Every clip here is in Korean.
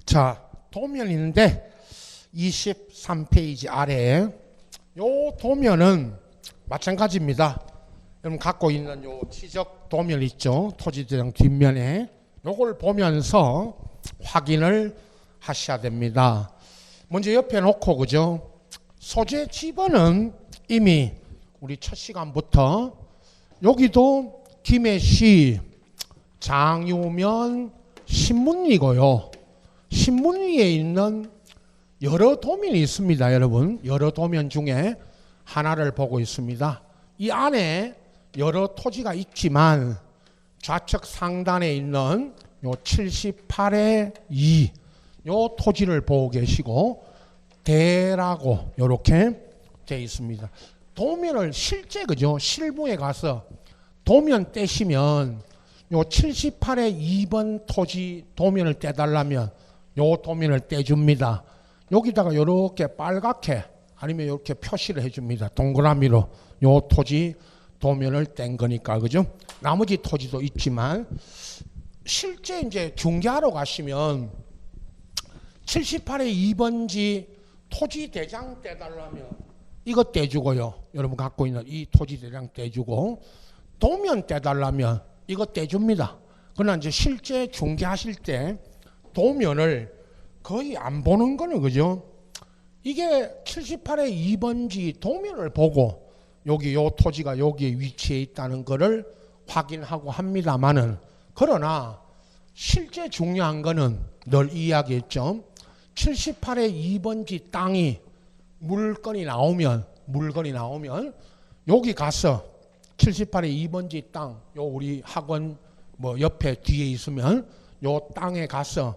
자, 도면이 있는데 23페이지 아래에 요 도면은 마찬가지입니다. 여러분 갖고 있는 요 지적 도면 있죠? 토지대장 뒷면에 요걸 보면서 확인을 하셔야 됩니다. 먼저 옆에 놓고 그죠? 소재 지번은 이미 우리 첫 시간부터 여기도 김해시 장유면 신문이고요. 신문 위에 있는 여러 도면이 있습니다. 여러분 여러 도면 중에 하나를 보고 있습니다. 이 안에 여러 토지가 있지만 좌측 상단에 있는 요 78의 2 요 토지를 보고 계시고 대라고 이렇게 되어 있습니다. 도면을 실제 그죠? 실무에 가서 도면 떼시면 요 78의 2번 토지 도면을 떼달라면 요 도면을 떼줍니다. 여기다가 이렇게 빨갛게 아니면 이렇게 표시를 해줍니다. 동그라미로 요 토지 도면을 뗀 거니까 그죠? 나머지 토지도 있지만 실제 이제 중개하러 가시면 78의 2번지 토지 대장 떼달라면 이거 떼주고요. 여러분 갖고 있는 이 토지 대장 떼주고 도면 떼달라면 이거 떼줍니다. 그러나 이제 실제 중개하실 때 도면을 거의 안 보는 거는 그죠? 이게 78의 2번지 도면을 보고 여기 요 토지가 여기에 위치해 있다는 거를 확인하고 합니다만은 그러나 실제 중요한 거는 늘 이야기했죠. 78의 2번지 땅이 물건이 나오면 여기 가서 78의 2번지 땅 요 우리 학원 뭐 옆에 뒤에 있으면 요 땅에 가서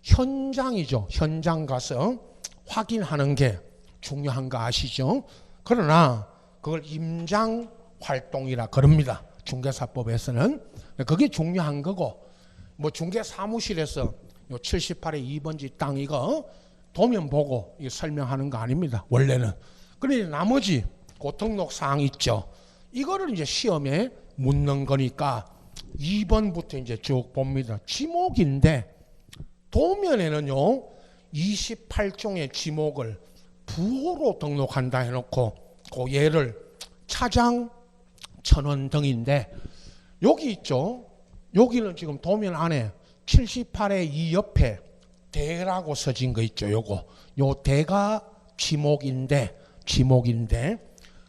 현장이죠. 현장 가서 확인하는 게 중요한 거 아시죠? 그러나 그걸 임장 활동이라 그럽니다. 중개사법에서는. 그게 중요한 거고 뭐 중개 사무실에서 요 78의 2번지 땅 이거 도면 보고 이거 설명하는 거 아닙니다. 원래는. 그런데 나머지 그 등록 사항 있죠. 이거를 이제 시험에 묻는 거니까 2번부터 이제 쭉 봅니다. 지목인데 도면에는요 28종의 지목을 부호로 등록한다 해놓고 그 예를 차장 천원 등인데 여기 있죠. 여기는 지금 도면 안에 78의 2 옆에 대라고 써진 거 있죠. 요거 요 대가 지목인데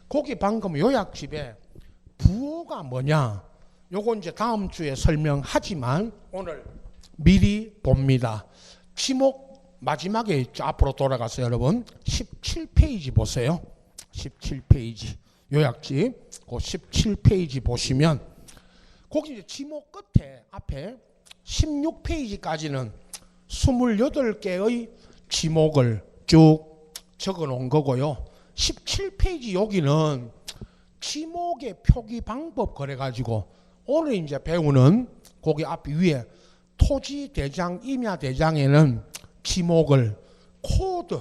거기 방금 요약집에 부호가 뭐냐 요거 이제 다음 주에 설명하지만 오늘 미리 봅니다. 지목 마지막에 있죠. 앞으로 돌아가서 여러분 17페이지 보세요. 17페이지 요약집 그 17페이지 보시면 거기 이제 지목 끝에 앞에 16페이지까지는 28개의 지목을 쭉 적어 놓은 거고요. 17페이지 여기는 지목의 표기 방법 그래가지고 오늘 이제 배우는 거기 앞 위에 토지 대장, 임야 대장에는 지목을 코드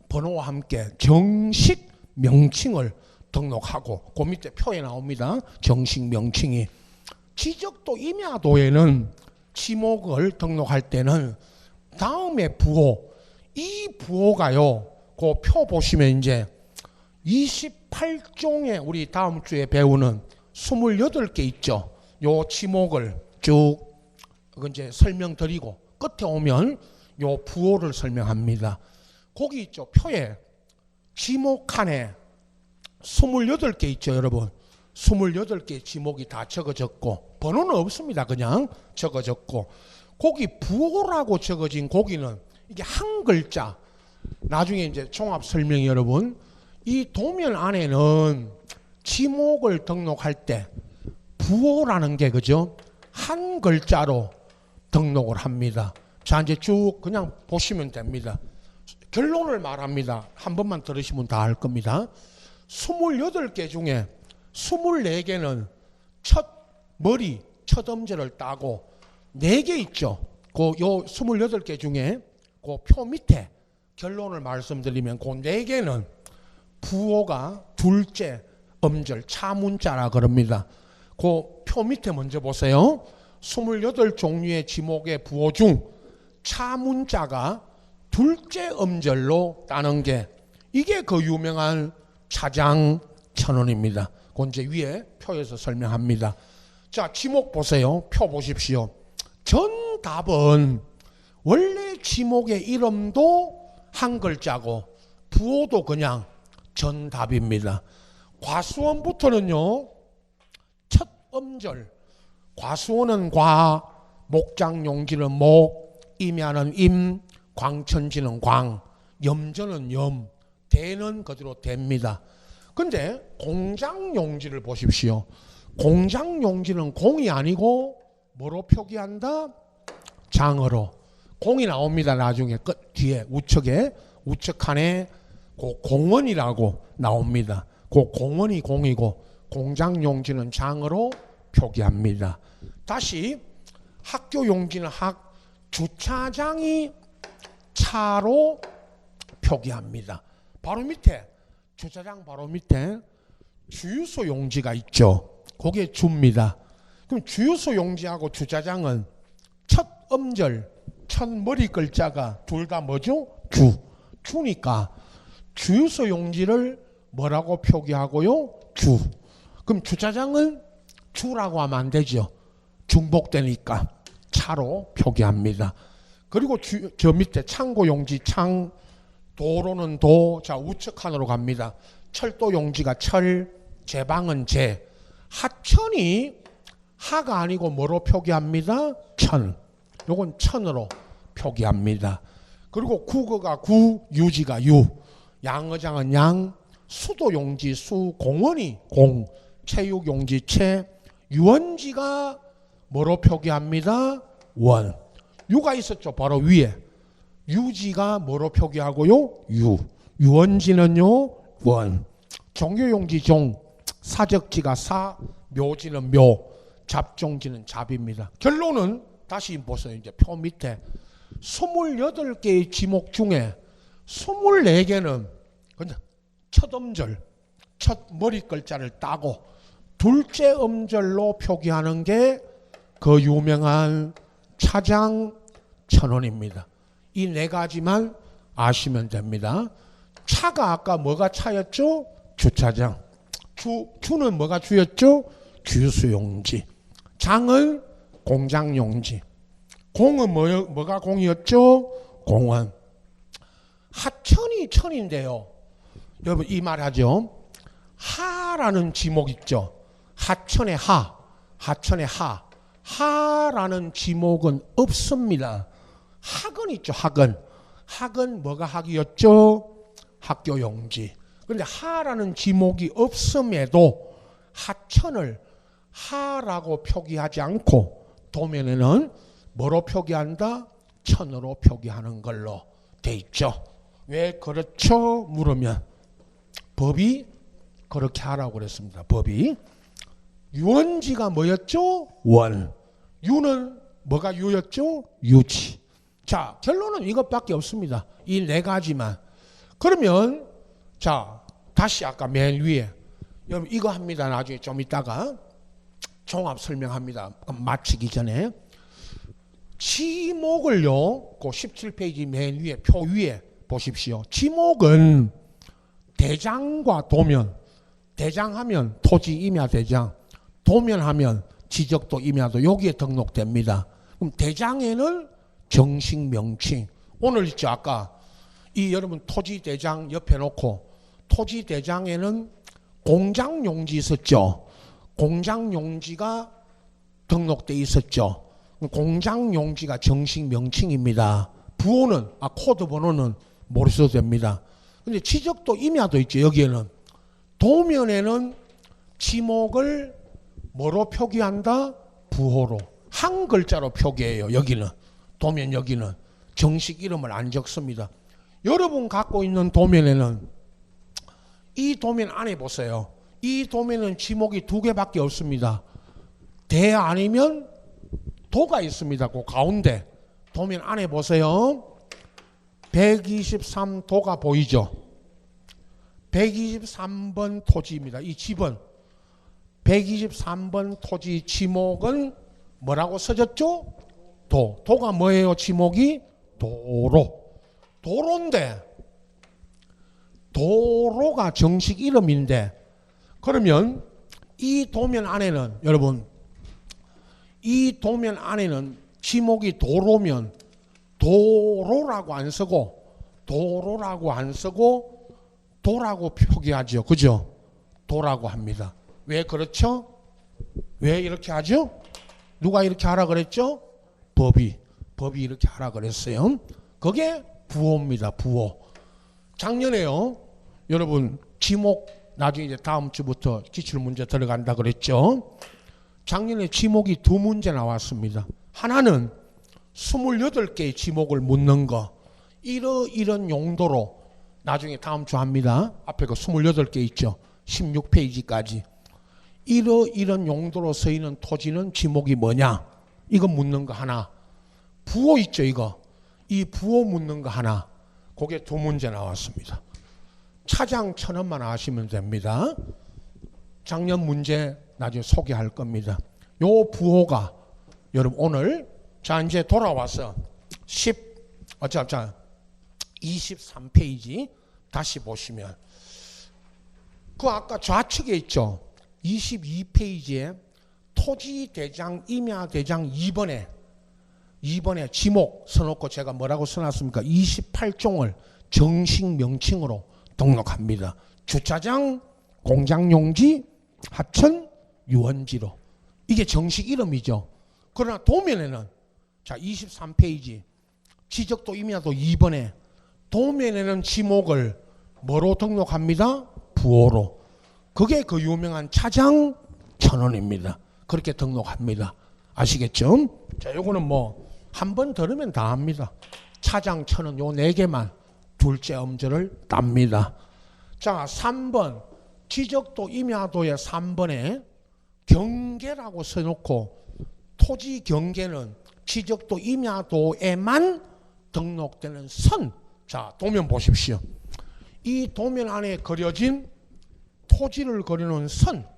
번호와 함께 정식 명칭을 등록하고 그 밑에 표에 나옵니다. 정식 명칭이. 지적도 임야도에는 지목을 등록할 때는 다음에 부호, 이 부호가요. 그 표 보시면 이제 28종의 우리 다음 주에 배우는 28개 있죠. 요 지목을 쭉 이제 설명드리고 끝에 오면 요 부호를 설명합니다. 거기 있죠. 표에 지목 칸에 28개 있죠. 여러분 28개 지목이 다 적어졌고 번호는 없습니다. 그냥 적어졌고 거기 부호라고 적어진 거기는 이게 한 글자. 나중에 이제 종합 설명이 여러분 이 도면 안에는 지목을 등록할 때 부호라는 게 그죠? 한 글자로 등록을 합니다. 자 이제 쭉 그냥 보시면 됩니다. 결론을 말합니다. 한 번만 들으시면 다 알 겁니다. 28개 중에 24개는 첫 엄지를 따고 4개 있죠. 요 28개 중에 그 표 밑에 결론을 말씀드리면 그 4개는 부호가 둘째 음절 차문자라 그럽니다. 그 표 밑에 먼저 보세요. 28종류의 지목의 부호 중 차 문자가 둘째 음절로 따는 게 이게 그 유명한 차장천언입니다. 그 이제 위에 표에서 설명합니다. 자, 지목 보세요. 표 보십시오. 전답은 원래 지목의 이름도 한 글자고 부호도 그냥 전답입니다. 과수원부터는요, 첫 음절, 과수원은 과, 목장용지는 목, 임야는 임, 광천지는 광, 염전은 염, 대는 그대로 됩니다. 근데 공장용지를 보십시오. 공장용지는 공이 아니고 뭐로 표기한다? 장어로. 공이 나옵니다. 나중에 끝 뒤에 우측에 우측칸에 그 공원이라고 나옵니다. 그 공원이 공이고 공장용지는 장어로 표기합니다. 다시 학교용지는 학, 주차장이 차로 표기합니다. 바로 밑에 주차장 바로 밑에 주유소 용지가 있죠. 그게 주입니다. 그럼 주유소 용지하고 주차장은 첫 음절, 첫 머리 글자가 둘 다 뭐죠? 주. 주니까 주유소 용지를 뭐라고 표기하고요? 주. 그럼 주차장은 주라고 하면 안 되죠. 중복되니까 차로 표기합니다. 그리고 저 밑에 창고 용지 창, 도로는 도, 자 우측칸으로 갑니다. 철도 용지가 철, 제방은 제. 하천이 하가 아니고 뭐로 표기합니다? 천. 요건 천으로 표기합니다. 그리고 국어가 구, 유지가 유. 양어장은 양, 수도 용지 수, 공원이 공, 체육 용지 채, 유원지가 뭐로 표기합니다? 원. 유가 있었죠. 바로 위에. 유지가 뭐로 표기하고요? 유. 유원지는요? 원. 종교용지 종, 사적지가 사, 묘지는 묘, 잡종지는 잡입니다. 결론은 다시 보세요. 이제 표 밑에 28개의 지목 중에 24개는 첫 음절, 첫 머리 글자를 따고 둘째 음절로 표기하는 게 그 유명한 차장천언입니다. 이 네 가지만 아시면 됩니다. 차가 아까 뭐가 차였죠? 주차장. 주는 뭐가 주였죠? 주유소용지. 장은 공장용지. 공은 뭐가 공이었죠? 공원. 하천이 천인데요. 여러분 이 말하죠. 하라는 지목 있죠. 하천의 하. 하천의 하. 하라는 지목은 없습니다. 학은 있죠. 학은. 학은 뭐가 학이었죠? 학교용지. 그런데 하라는 지목이 없음에도 하천을 하라고 표기하지 않고 도면에는 뭐로 표기한다? 천으로 표기하는 걸로 돼 있죠. 왜 그렇죠? 물으면 법이 그렇게 하라고 그랬습니다. 법이. 유원지가 뭐였죠? 원. 유는 뭐가 유였죠? 유지. 자, 결론은 이것밖에 없습니다. 이 네 가지만. 그러면 자, 다시 아까 맨 위에 여러분 이거 합니다. 나중에 좀 이따가 종합 설명합니다. 마치기 전에 지목을요, 그 17페이지 맨 위에 표 위에 보십시오. 지목은 대장과 도면, 대장하면 토지 임야 대장, 도면하면 지적도 임야도 여기에 등록됩니다. 그럼 대장에는 정식 명칭. 오늘 있죠 아까 이 여러분 토지 대장 옆에 놓고 토지 대장에는 공장 용지 있었죠. 공장 용지가 등록돼 있었죠. 공장 용지가 정식 명칭입니다. 부호는 코드 번호는 모르셔도 됩니다. 근데 지적도 임야도 있죠. 여기에는 도면에는 지목을 뭐로 표기한다? 부호로. 한 글자로 표기해요. 여기는. 도면 여기는. 정식 이름을 안 적습니다. 여러분 갖고 있는 도면에는 이 도면 안에 보세요. 이 도면은 지목이 2개밖에 없습니다. 대 아니면 도가 있습니다. 그 가운데. 도면 안에 보세요. 123도가 보이죠? 123번 토지입니다. 이 집은 123번 토지 지목은 뭐라고 써졌죠? 도. 도가 뭐예요? 지목이 도로인데 도로가 정식 이름인데 그러면 이 도면 안에는 여러분 이 도면 안에는 지목이 도로면 도로라고 안 쓰고 도라고 표기하죠. 그죠? 도라고 합니다. 왜 그렇죠? 왜 이렇게 하죠? 누가 이렇게 하라 그랬죠? 법이 이렇게 하라 그랬어요. 그게 부호입니다. 부호. 작년에요. 여러분 지목 나중에 이제 다음 주부터 기출문제 들어간다 그랬죠. 작년에 지목이 두 문제 나왔습니다. 하나는 28개의 지목을 묻는 거. 이런 용도로 나중에 다음 주 합니다. 앞에 그 28개 있죠. 16페이지까지. 이런 용도로 쓰이는 토지는 지목이 뭐냐? 이거 묻는 거 하나. 부호 있죠, 이거. 이 부호 묻는 거 하나. 그게 두 문제 나왔습니다. 차장 1,000원만 아시면 됩니다. 작년 문제 나중에 소개할 겁니다. 요 부호가 여러분 오늘 자 이제 돌아와서 23페이지 다시 보시면 그 아까 좌측에 있죠. 22페이지에 토지대장 임야대장 2번에 지목 써놓고 제가 뭐라고 써놨습니까? 28종을 정식 명칭으로 등록합니다. 주차장, 공장용지, 하천, 유원지로. 이게 정식 이름이죠. 그러나 도면에는 자 23페이지 지적도 임야도 2번에 도면에는 지목을 뭐로 등록합니다? 부호로. 그게 그 유명한 차장 1,000원입니다. 그렇게 등록합니다. 아시겠죠? 자, 요거는 뭐 한 번 들으면 다 합니다. 차장 1,000원 요 4개만 둘째 음절을 땁니다. 자, 3번 지적도 임야도의 3번에 경계라고 써놓고 토지 경계는 지적도 임야도에만 등록되는 선. 자, 도면 보십시오. 이 도면 안에 그려진 토지를 그려놓은 선.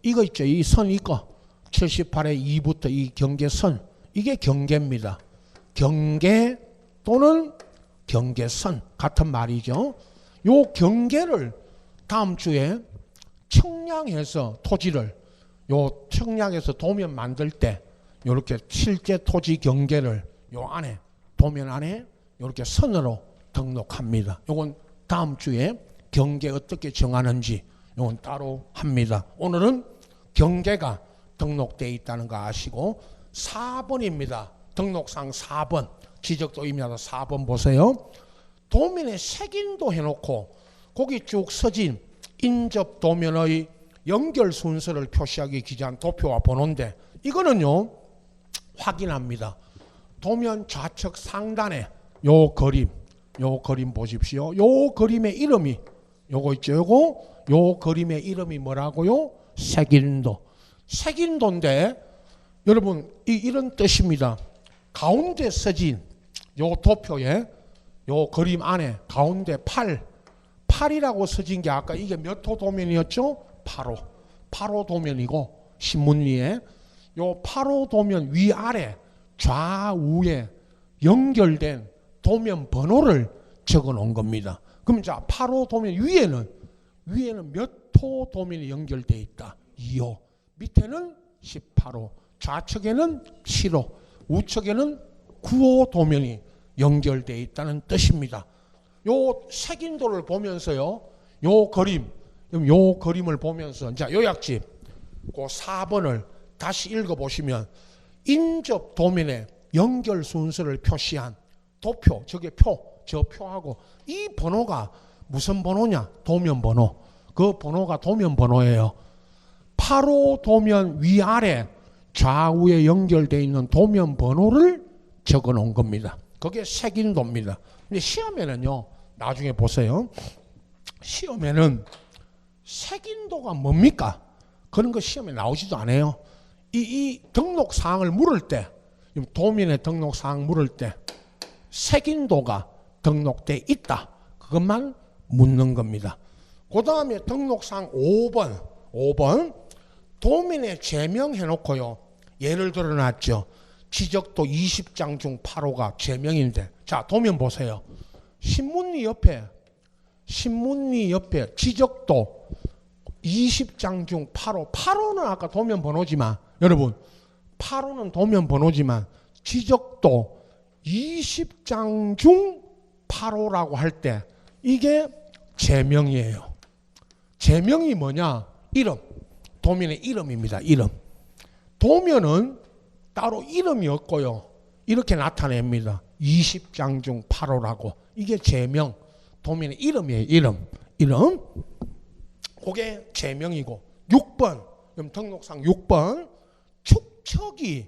이거 있죠. 이 선 이거. 78의 2부터 이 경계선. 이게 경계입니다. 경계 또는 경계선. 같은 말이죠. 요 경계를 다음 주에 청량해서 토지를 요 청량해서 도면 만들 때 요렇게 실제 토지 경계를 요 안에 도면 안에 요렇게 선으로 등록합니다. 요건 다음 주에 경계 어떻게 정하는지 요건 따로 합니다. 오늘은 경계가 등록되어 있다는 거 아시고 4번입니다. 등록상 4번 지적도 임야도 4번 보세요. 도면에 색인도 해놓고 거기 쭉 서진 인접 도면의 연결 순서를 표시하기 기재한 도표와 번호인데 이거는요 확인합니다. 도면 좌측 상단에 요 그림 보십시오. 요 그림의 이름이 요거 있죠. 요 그림의 이름이 뭐라고요? 색인도인데 여러분 이런 뜻입니다. 가운데 서진 요 도표에 요 그림 안에 가운데 8이라고 서진 게 아까 이게 몇 호 도면이었죠? 8호 도면이고 신문리에 요 8호 도면 위아래 좌우에 연결된 도면 번호를 적어 놓은 겁니다. 그럼 자 8호 도면 위에는 몇 호 도면이 연결되어 있다? 2호. 밑에는 18호. 좌측에는 7호. 우측에는 9호 도면이 연결되어 있다는 뜻입니다. 요 색인도를 보면서요. 요 그림을 보면서 자 요약집 그 4번을 다시 읽어보시면 인접 도면의 연결 순서를 표시한 도표, 저 표하고 이 번호가 무슨 번호냐? 도면 번호. 그 번호가 도면 번호예요. 8호 도면 위아래 좌우에 연결되어 있는 도면 번호를 적어 놓은 겁니다. 그게 색인도입니다. 근데 시험에는요, 나중에 보세요. 시험에는 색인도가 뭡니까? 그런 거 시험에 나오지도 않아요. 이 등록사항을 물을 때, 도면의 등록사항 물을 때 색인도가 등록돼 있다. 그것만 묻는 겁니다. 그 다음에 등록사항 5번 도면에 제명해 놓고요. 예를 들어 놨죠. 지적도 20장 중 8호가 제명인데, 자 도면 보세요. 신문리 옆에 지적도 20장 중 8호. 8호는 아까 도면 번호지만, 여러분 8호는 도면 번호지만 지적도 20장 중 8호라고 할 때 이게 제명이에요. 제명이 뭐냐? 이름. 도면의 이름입니다. 이름. 도면은 따로 이름이 없고요. 이렇게 나타냅니다. 20장 중 8호라고. 이게 제명. 도면의 이름이에요. 이름. 그게 제명이고. 6번. 그럼 등록상 6번. 축척이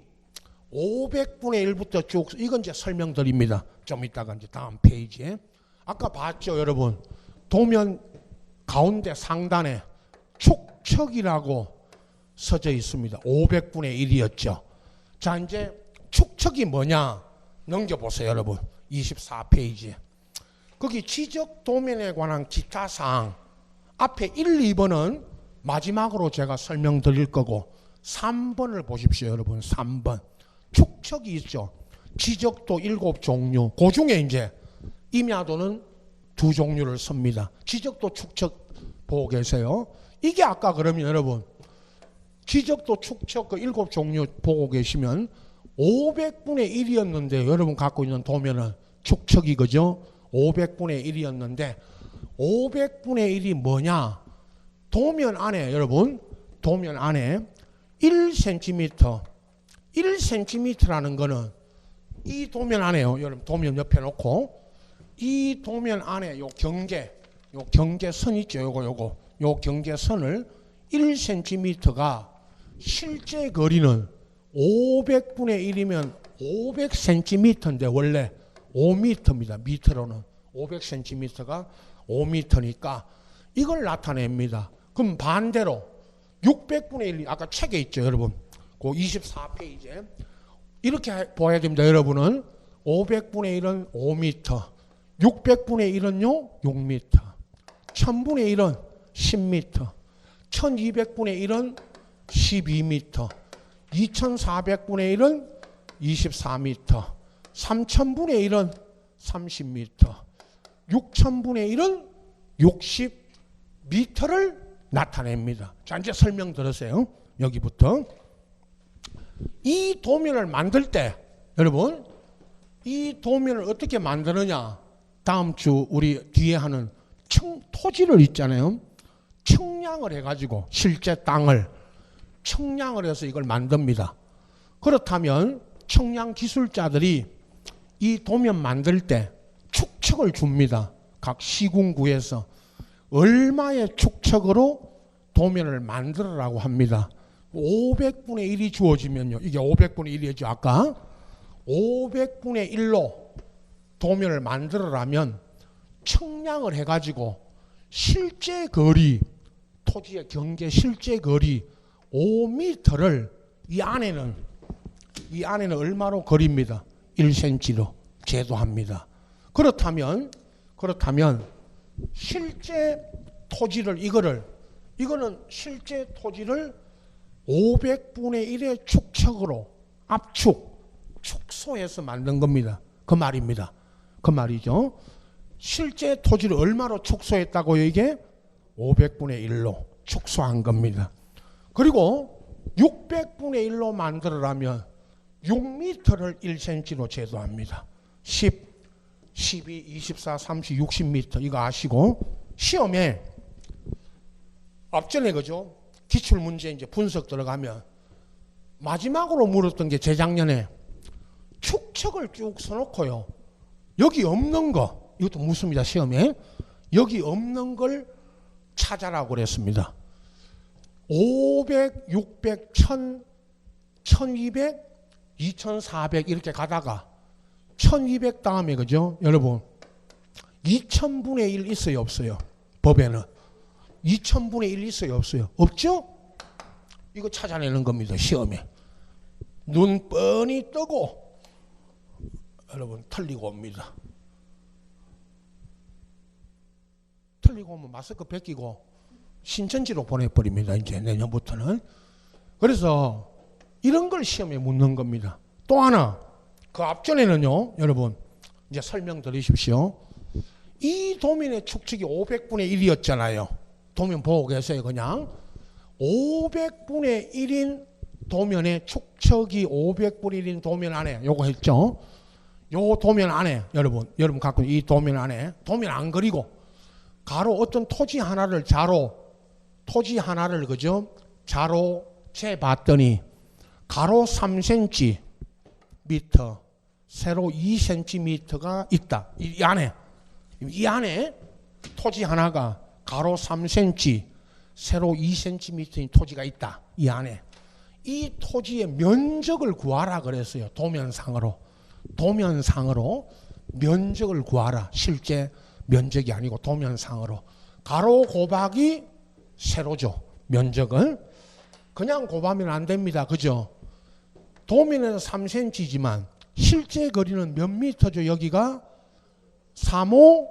500분의 1부터 쭉. 이건 이제 설명드립니다. 좀 이따가 이제 다음 페이지에. 아까 봤죠, 여러분? 도면 가운데 상단에 축척이라고 써져 있습니다. 500분의 1이었죠. 자, 이제 축척이 뭐냐? 넘겨보세요, 여러분. 24페이지에. 거기 지적 도면에 관한 기타 사항. 앞에 1, 2번은 마지막으로 제가 설명드릴 거고 3번을 보십시오, 여러분. 3번. 축척이 있죠. 지적도 7종류. 그 중에 이제 임야도는 2종류를 씁니다. 지적도 축척 보고 계세요. 이게 아까 그러면 여러분 지적도 축척 그 7종류 보고 계시면 500분의 1이었는데 여러분 갖고 있는 도면은 축척이 그죠? 500분의 1이었는데 500분의 1이 뭐냐? 도면 안에 여러분 도면 안에 1cm 1cm라는 거는 이 도면 안에요. 여러분 도면 옆에 놓고 이 도면 안에 요 경계선 있죠. 요 경계선을 1cm가 실제 거리는 500분의 1이면 500cm인데 원래 5m입니다. 미터로는 500cm가 5m니까 이걸 나타냅니다. 그럼 반대로 600분의 1, 아까 책에 있죠, 여러분. 그 24페이지에 이렇게 봐야 됩니다. 여러분은 500분의 1은 5m, 600분의 1은요 6m, 1000분의 1은 10m, 1200분의 1은 12m, 2400분의 1은 24m, 3000분의 1은 30m, 6000분의 1은 60m를 나타냅니다. 자, 이제 설명 들으세요. 여기부터. 이 도면을 만들 때 여러분 이 도면을 어떻게 만드느냐, 다음 주 우리 뒤에 하는 토지를 있잖아요. 청량을 해가지고 실제 땅을 청량을 해서 이걸 만듭니다. 그렇다면 청량 기술자들이 이 도면 만들 때 축척을 줍니다. 각 시군구에서 얼마의 축척으로 도면을 만들으라고 합니다. 500분의 1이 주어지면요. 이게 500분의 1이었죠. 아까 500분의 1로 도면을 만들으라면 청량을 해가지고 실제 거리, 토지의 경계 실제 거리 5m를 이 안에는 얼마로 거립니다. 1cm로 제도합니다. 그렇다면 실제 토지를 이거는 실제 토지를 500분의 1의 축척으로 축소해서 만든 겁니다. 그 말입니다. 그 말이죠. 실제 토지를 얼마로 축소했다고요? 이게 500분의 1로 축소한 겁니다. 그리고 600분의 1로 만들으라면 6m를 1cm로 제도합니다. 10, 12, 24, 30, 60m 이거 아시고 시험에 앞전에 그죠? 기출문제 이제 분석 들어가면 마지막으로 물었던 게 재작년에 축척을 쭉 써놓고요. 여기 없는 거 이것도 묻습니다. 시험에 여기 없는 걸 찾아라고 그랬습니다. 500, 600, 1000, 1200, 2400 이렇게 가다가 1200 다음에 그죠? 여러분 2000분의 1 있어요 없어요? 법에는 2000분의 1 있어요 없어요? 없죠? 이거 찾아내는 겁니다. 시험에 눈 뻔히 뜨고 여러분 틀리고 옵니다. 틀리고 오면 마스크 벗기고 신천지로 보내버립니다. 이제 내년부터는. 그래서 이런 걸 시험에 묻는 겁니다. 또 하나, 그 앞전에는요, 여러분, 이제 설명드리십시오. 이 도면의 축척이 500분의 1이었잖아요. 도면 보고 계세요, 그냥. 500분의 1인 도면의 축척이 500분의 1인 도면 안에, 요거 했죠? 요 도면 안에, 여러분 갖고 이 도면 안에, 도면 안 그리고, 가로 어떤 토지 하나를 그죠? 자로 재봤더니, 가로 3cm, 세로 2cm가 있다. 이 안에 토지 하나가 가로 3cm, 세로 2cm인 토지가 있다. 이 안에. 이 토지의 면적을 구하라 그랬어요. 도면상으로 면적을 구하라. 실제 면적이 아니고 도면상으로. 가로 곱하기 세로죠. 면적을. 그냥 곱하면 안 됩니다. 그죠? 도면에는 3cm지만 실제 거리는 몇 미터죠? 여기가 3호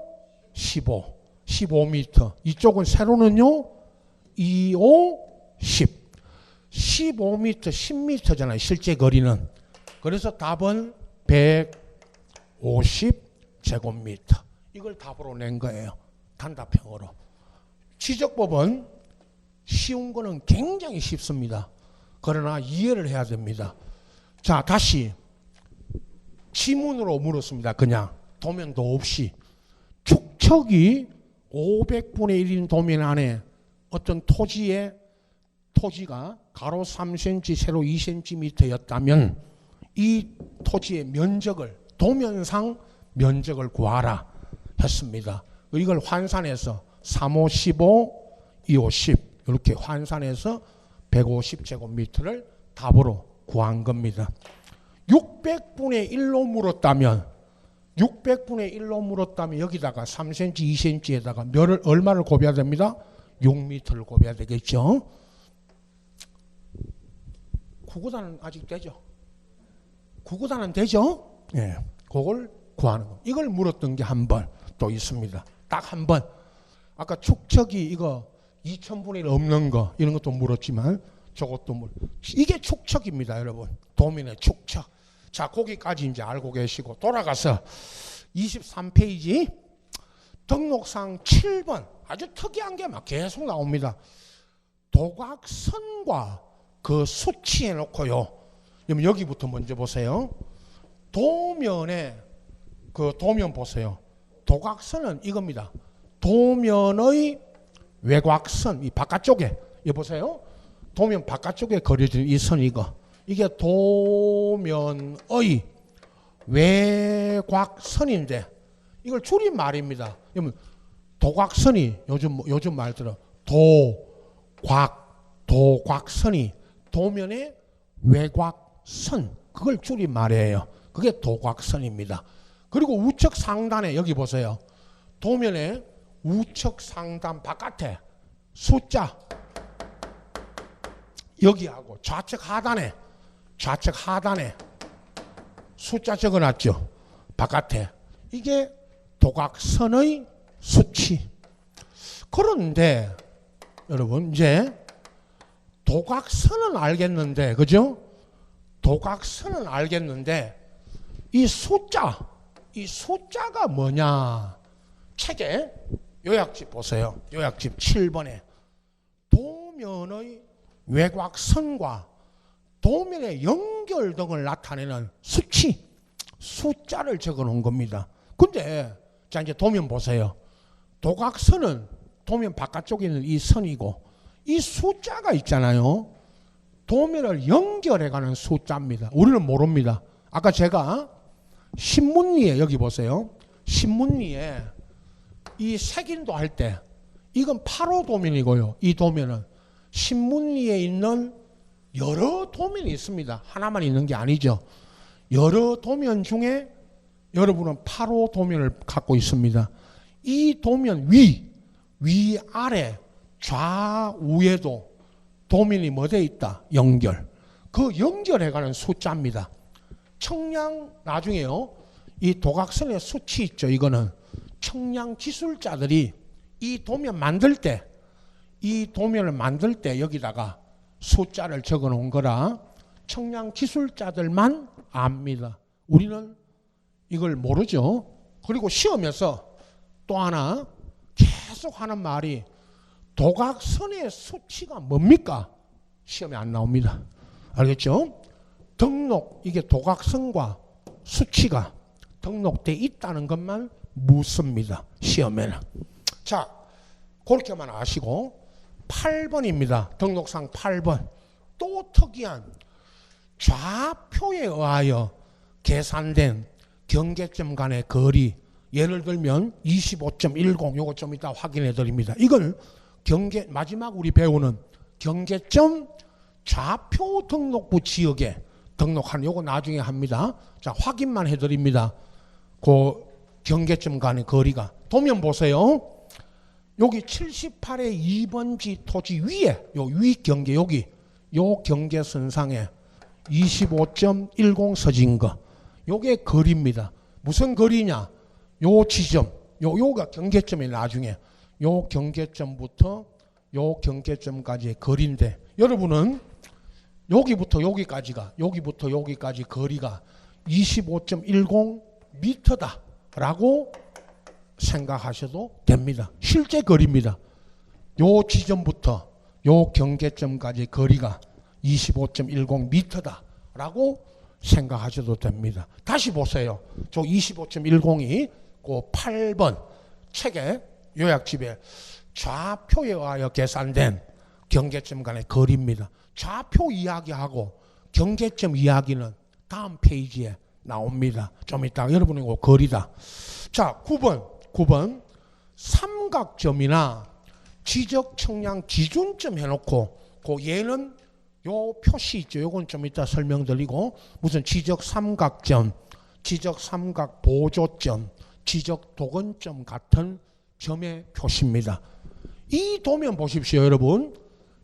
15m. 이쪽은 세로는요 2호 15m 10m잖아요. 실제 거리는. 그래서 답은 150제곱미터. 이걸 답으로 낸 거예요. 단답형으로. 지적법은 쉬운 거는 굉장히 쉽습니다. 그러나 이해를 해야 됩니다. 자, 다시 지문으로 물었습니다. 그냥 도면도 없이. 축척이 500분의 1인 도면 안에 어떤 토지가 가로 3cm, 세로 2cm였다면 이 토지의 면적을, 도면상 면적을 구하라 했습니다. 이걸 환산해서 3호 15, 2호 10 이렇게 환산해서 150제곱미터를 답으로 구한 겁니다. 600분의 1로 물었다면 여기다가 3cm, 2cm에다가 얼마를 곱해야 됩니다? 6m를 곱해야 되겠죠. 구구단은 아직 되죠? 구구단은 되죠? 예. 그걸 구하는 거. 이걸 물었던 게 한 번 또 있습니다. 딱 한 번. 아까 축척이 이거 2000분의 1 없는 거 이런 것도 물었지만 저것도 이게 축척입니다, 여러분. 도면의 축척. 자, 거기까지 이제 알고 계시고 돌아가서 23페이지 등록상 7번 아주 특이한 게 막 계속 나옵니다. 도각선과 그 수치해 놓고요. 여기부터 먼저 보세요. 도면에 그 도면 보세요. 도각선은 이겁니다. 도면의 외곽선, 이 바깥쪽에 이 보세요. 도면 바깥쪽에 그려진 이 선 이게 도면의 외곽선인데 이걸 줄인 말입니다. 도각선이 요즘 말대로 도곽선이 도면의 외곽선 그걸 줄인 말이에요. 그게 도곽선입니다. 그리고 우측 상단에 여기 보세요. 도면의 우측 상단 바깥에 숫자 여기하고 좌측 하단에 숫자 적어놨죠. 바깥에. 이게 도각선의 수치. 그런데 여러분 이제 도각선은 알겠는데 그죠? 도각선은 알겠는데 이 숫자가 뭐냐? 책에 요약집 보세요. 요약집 7번에 도면의 외곽선과 도면의 연결 등을 나타내는 숫자를 적어 놓은 겁니다. 근데 자 이제 도면 보세요. 도각선은 도면 바깥쪽에 있는 이 선이고 이 숫자가 있잖아요. 도면을 연결해가는 숫자입니다. 우리는 모릅니다. 아까 제가 신문리에 여기 보세요. 신문리에 이 색인도 할 때 이건 8호 도면이고요. 이 도면은 신문리에 있는 여러 도면이 있습니다. 하나만 있는 게 아니죠. 여러 도면 중에 여러분은 8호 도면을 갖고 있습니다. 이 도면 위아래 좌우에도 도면이 뭐 돼 있다? 연결. 그 연결해가는 숫자입니다. 청량 나중에요. 이 도각선의 수치 있죠. 이거는 청량 기술자들이 이 도면을 만들 때 여기다가 숫자를 적어 놓은 거라 청량 기술자들만 압니다. 우리는 이걸 모르죠. 그리고 시험에서 또 하나 계속 하는 말이 도각선의 수치가 뭡니까? 시험에 안 나옵니다. 알겠죠? 등록, 이게 도각선과 수치가 등록돼 있다는 것만 묻습니다. 시험에는. 자, 그렇게만 아시고 8번입니다. 등록상 8번. 또 특이한 좌표에 의하여 계산된 경계점 간의 거리, 예를 들면 25.10, 요거 좀 이따 확인해 드립니다. 이걸 마지막 우리 배우는 경계점 좌표 등록부 지역에 등록하는, 요거 나중에 합니다. 자, 확인만 해 드립니다. 그 경계점 간의 거리가. 도면 보세요. 여기 78의 2번지 토지 위에, 요 위 경계, 여기, 요 경계선상에 25.10 서진 거. 요게 거리입니다. 무슨 거리냐? 요 지점, 요가 경계점이 나중에, 요 경계점부터 요 경계점까지의 거리인데, 여러분은 여기부터 여기까지가, 여기부터 여기까지 거리가 25.10 미터다 라고 생각하셔도 됩니다. 실제 거리입니다. 요 지점부터 요 경계점까지 거리가 25.10 미터다 라고 생각하셔도 됩니다. 다시 보세요. 저 25.10이 그 8번 책의 요약집에 좌표에 의하여 계산된 경계점 간의 거리입니다. 좌표 이야기하고 경계점 이야기는 다음 페이지에 나옵니다. 좀 이따 여러분이 그 거리다. 자, 9번 삼각점이나 지적 청량 기준점 해놓고 그 얘는 요 표시 있죠. 요건 좀 이따 설명드리고, 무슨 지적 삼각점, 지적 삼각 보조점, 지적 도근점 같은 점의 표시입니다. 이 도면 보십시오, 여러분.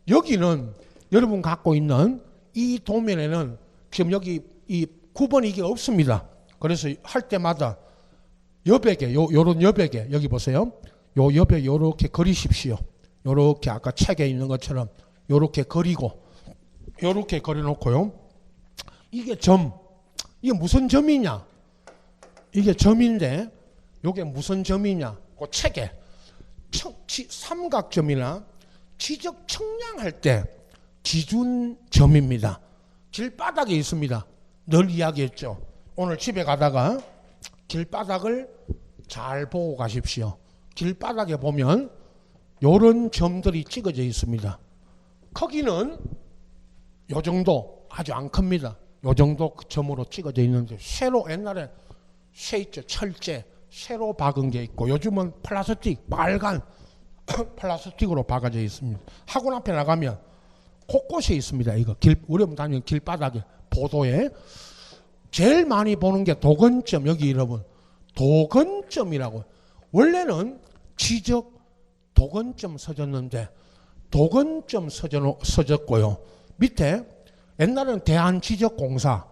여기는 여러분 갖고 있는 이 도면에는 지금 여기 이 9번 이게 없습니다. 그래서 할 때마다 여백에, 요런 여백에, 여기 보세요. 요 여백에 요렇게 그리십시오. 요렇게 아까 책에 있는 것처럼 요렇게 그리고, 요렇게 그려놓고요. 이게 이게 무슨 점이냐? 이게 점인데, 요게 무슨 점이냐? 그 책에 삼각점이나 지적 청량할 때 기준점입니다. 길바닥에 있습니다. 늘 이야기했죠. 오늘 집에 가다가 길바닥을 잘 보고 가십시오. 길바닥에 보면 요런 점들이 찍어져 있습니다. 크기는 요 정도, 아주 안 큽니다. 요 정도 점으로 찍어져 있는데, 쇠로, 옛날에 쇠 있죠. 철제, 쇠로 박은 게 있고, 요즘은 플라스틱, 빨간 플라스틱으로 박아져 있습니다. 학원 앞에 나가면 곳곳에 있습니다. 이거 우리 다니는 길바닥에, 보도에 제일 많이 보는 게 도근점. 여기 여러분 도근점이라고, 원래는 지적 도근점 써졌는데 도근점 써졌고요. 밑에 옛날에는 대한지적공사,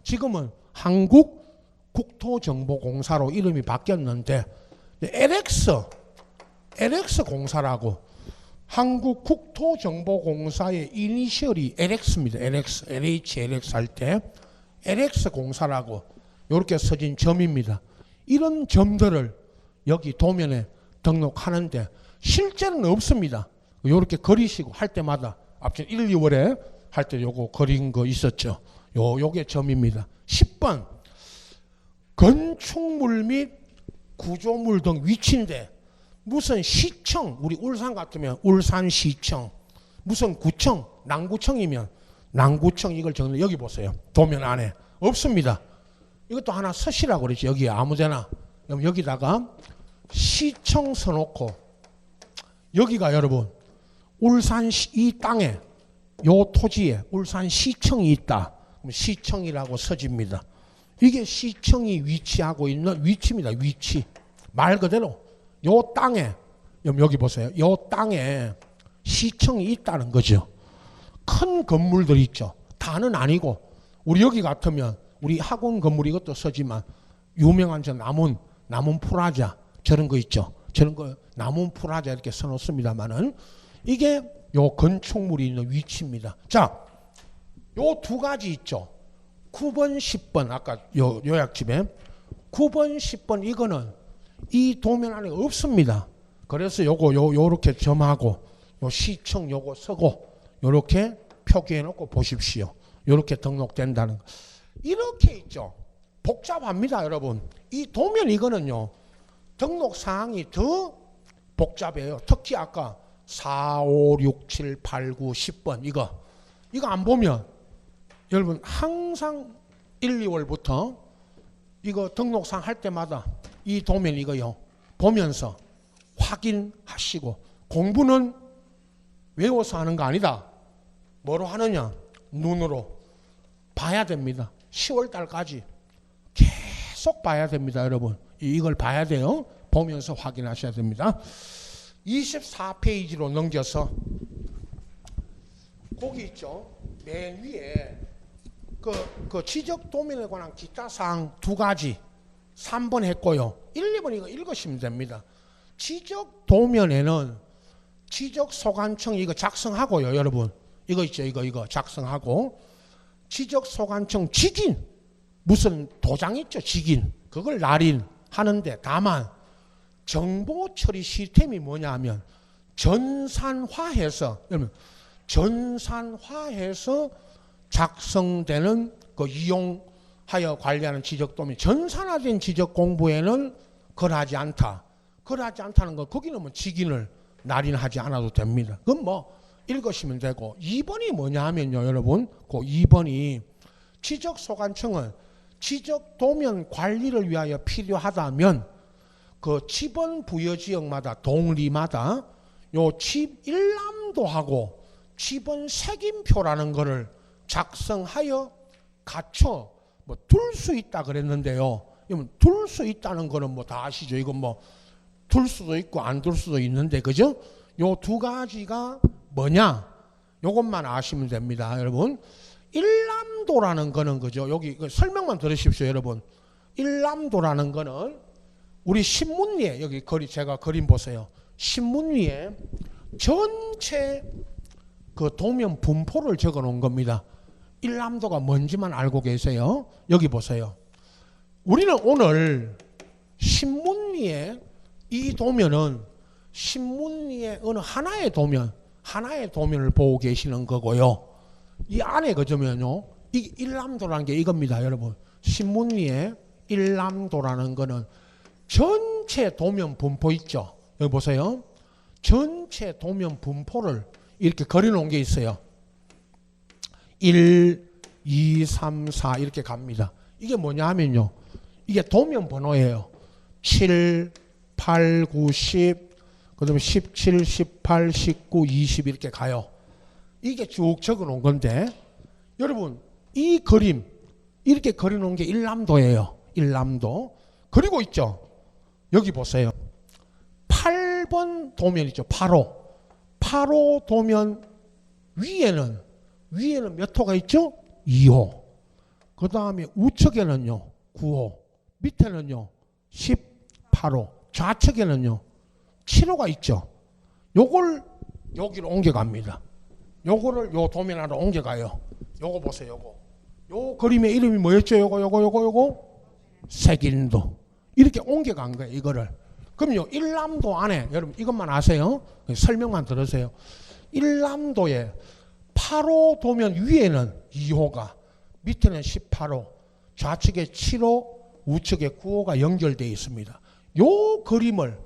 지금은 한국국토정보공사로 이름이 바뀌었는데, LX 공사라고, 한국국토정보공사의 이니셜이 LX입니다. LH 할 때 LX 공사라고 이렇게 써진 점입니다. 이런 점들을 여기 도면에 등록하는데 실제는 없습니다. 이렇게 그리시고 할 때마다 앞전 1, 2월에 할 때 요거 그린 거 있었죠. 요게 점입니다. 10번 건축물 및 구조물 등 위치인데, 무슨 시청, 우리 울산 같으면 울산시청, 무슨 구청, 남구청이면 남구청, 이걸 적는, 여기 보세요. 도면 안에 없습니다. 이것도 하나 서시라고 그러지. 여기 아무데나. 여기다가 시청 써놓고, 여기가 여러분 울산시, 이 땅에 요 토지에 울산시청이 있다. 그럼 시청이라고 써집니다. 이게 시청이 위치하고 있는 위치입니다. 위치. 말 그대로 요 땅에, 여기 보세요. 요 땅에 시청이 있다는 거죠. 큰 건물들 있죠. 다는 아니고, 우리 여기 같으면 우리 학원 건물 이것도 쓰지만 유명한 저 남은 프라자 저런 거 있죠. 저런 거 남은 프라자 이렇게 써놓습니다만은 이게 요 건축물이 있는 위치입니다. 자, 요 두 가지 있죠. 9번, 10번 아까 요약집에 9번, 10번 이거는 이 도면 안에 없습니다. 그래서 요렇게 점하고 요 시청 요거 쓰고 요렇게 표기해 놓고 보십시오. 요렇게 등록된다는 거. 이렇게 있죠. 복잡합니다, 여러분. 이 도면 이거는요. 등록 사항이 더 복잡해요. 특히 아까 4, 5, 6, 7, 8, 9, 10번 이거 안 보면 여러분 항상 1, 2월부터 이거 등록상 할 때마다 이 도면 이거요. 보면서 확인하시고 공부는 외워서 하는 거 아니다. 뭐로 하느냐? 눈으로 봐야 됩니다. 10월 달까지 계속 봐야 됩니다, 여러분. 이걸 봐야 돼요. 보면서 확인하셔야 됩니다. 24페이지로 넘겨서 거기 있죠. 맨 위에 그 지적 도면에 관한 기타 사항 두 가지 3번 했고요. 1, 2번 이거 읽으시면 됩니다. 지적 도면에는 지적 소관청 이거 작성하고요, 여러분. 이거 있죠, 이거 작성하고 지적 소관청 직인 무슨 도장 있죠, 직인 그걸 날인 하는데 다만 정보 처리 시스템이 뭐냐 하면 전산화해서 여러분 전산화해서 작성되는 그 이용하여 관리하는 지적 도면 전산화된 지적 공부에는 그러하지 않다. 그러하지 않다는 거 거기는 뭐 직인을 날인하지 않아도 됩니다. 그건 뭐 읽으시면 되고 2번이 뭐냐 하면요, 여러분. 그 2번이 지적 소관청은 지적 도면 관리를 위하여 필요하다면 그 지번 부여 지역마다 동리마다 요 집 일람도하고 지번 색임표라는 거를 작성하여 갖춰 뭐 둘 수 있다 그랬는데요. 둘 수 있다는 거는 뭐 다 아시죠? 이건 뭐 둘 수도 있고 안 둘 수도 있는데 그죠? 요 두 가지가 뭐냐? 요것만 아시면 됩니다, 여러분. 일람도라는 거는 그죠? 여기 설명만 들으십시오, 여러분. 일람도라는 거는 우리 신문위에 여기 제가 그림 보세요. 신문위에 전체 그 도면 분포를 적어 놓은 겁니다. 일람도가 뭔지만 알고 계세요. 여기 보세요. 우리는 오늘 신문위에 이 도면은 신문위의 어느 하나의 도면을 보고 계시는 거고요. 이 안에 그저면요, 이 일람도라는 게 이겁니다, 여러분. 신문위에 일람도라는 거는 전체 도면 분포 있죠. 여기 보세요. 전체 도면 분포를 이렇게 그려놓은 게 있어요. 1, 2, 3, 4 이렇게 갑니다. 이게 뭐냐 하면요, 이게 도면 번호예요. 7, 8, 9, 10, 그 다음에 17, 18, 19, 20 이렇게 가요. 이게 쭉 적어 놓은 건데 여러분 이 그림 이렇게 그려 놓은 게 일람도예요. 일람도. 그리고 있죠. 여기 보세요. 8번 도면 있죠. 8호 도면 위에는 몇 호가 있죠? 2호. 그 다음에 우측에는요 9호. 밑에는요 18호. 좌측에는요 7호가 있죠. 요걸 여기로 옮겨갑니다. 요거를 요 도면 안으로 옮겨가요. 요거 보세요. 요 그림의 이름이 뭐였죠? 요거 색인도. 이렇게 옮겨간 거예요, 이거를. 그럼요, 일람도 안에 여러분 이것만 아세요. 설명만 들으세요. 일람도에 8호 도면 위에는 2호가, 밑에는 18호, 좌측에 7호, 우측에 9호가 연결되어 있습니다. 요 그림을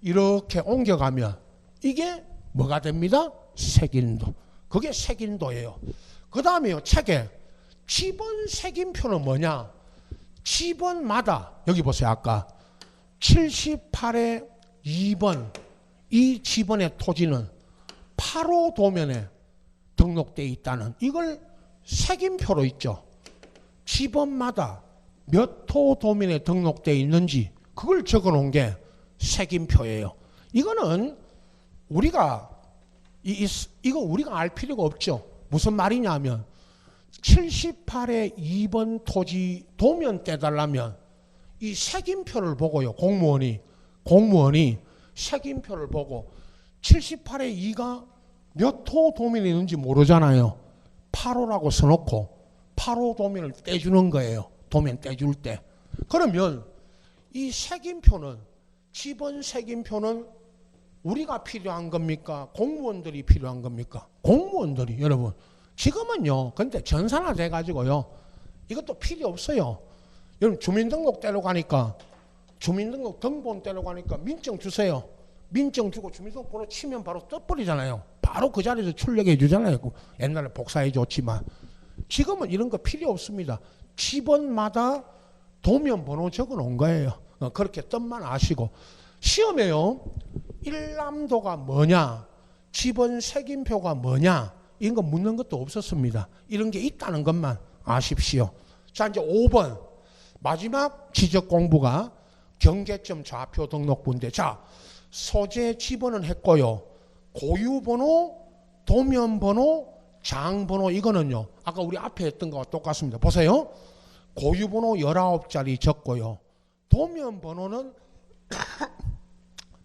이렇게 옮겨가면 이게 뭐가 됩니다? 색인도. 그게 색인도예요. 그 다음에요, 책에 지번 색임표는 뭐냐? 지번마다 여기 보세요. 아까 78의 2번 이 지번의 토지는 8호 도면에 등록되어 있다는 이걸 색임표로 있죠. 지번마다 몇 호 도면에 등록되어 있는지 그걸 적어 놓은 게 색임표예요. 이거는 우리가 이거 우리가 알 필요가 없죠. 무슨 말이냐면 78의 2번 토지 도면 떼달라면 이 색임표를 보고요. 공무원이 색임표를 보고 78의 2가 몇 호 도면이 있는지 모르잖아요. 8호라고 써놓고 8호 도면을 떼주는 거예요. 도면 떼줄 때. 그러면 이 색임표는, 지번 색임표는 우리가 필요한 겁니까? 공무원들이 필요한 겁니까? 공무원들이. 여러분 지금은요, 근데 전산화 돼가지고요, 이것도 필요 없어요. 여러분 주민등록 떼러 가니까, 주민등록 등본 떼러 가니까 민증 주세요. 민증 주고 주민등록 번호 치면 바로 떠버리잖아요. 바로 그 자리에서 출력해 주잖아요. 옛날에 복사해 줬지만 지금은 이런 거 필요 없습니다. 집원마다 도면 번호 적어 놓은 거예요. 그렇게 뜻만 아시고, 시험에요, 일람도가 뭐냐, 집원 색임표가 뭐냐, 이런 거 묻는 것도 없었습니다. 이런 게 있다는 것만 아십시오. 자, 이제 5번 마지막 지적 공부가 경계점 좌표 등록부인데, 자, 소재 지번은 했고요, 고유번호, 도면번호, 장번호, 이거는요 아까 우리 앞에 했던 거와 똑같습니다. 보세요. 고유번호 19자리 적고요, 도면번호는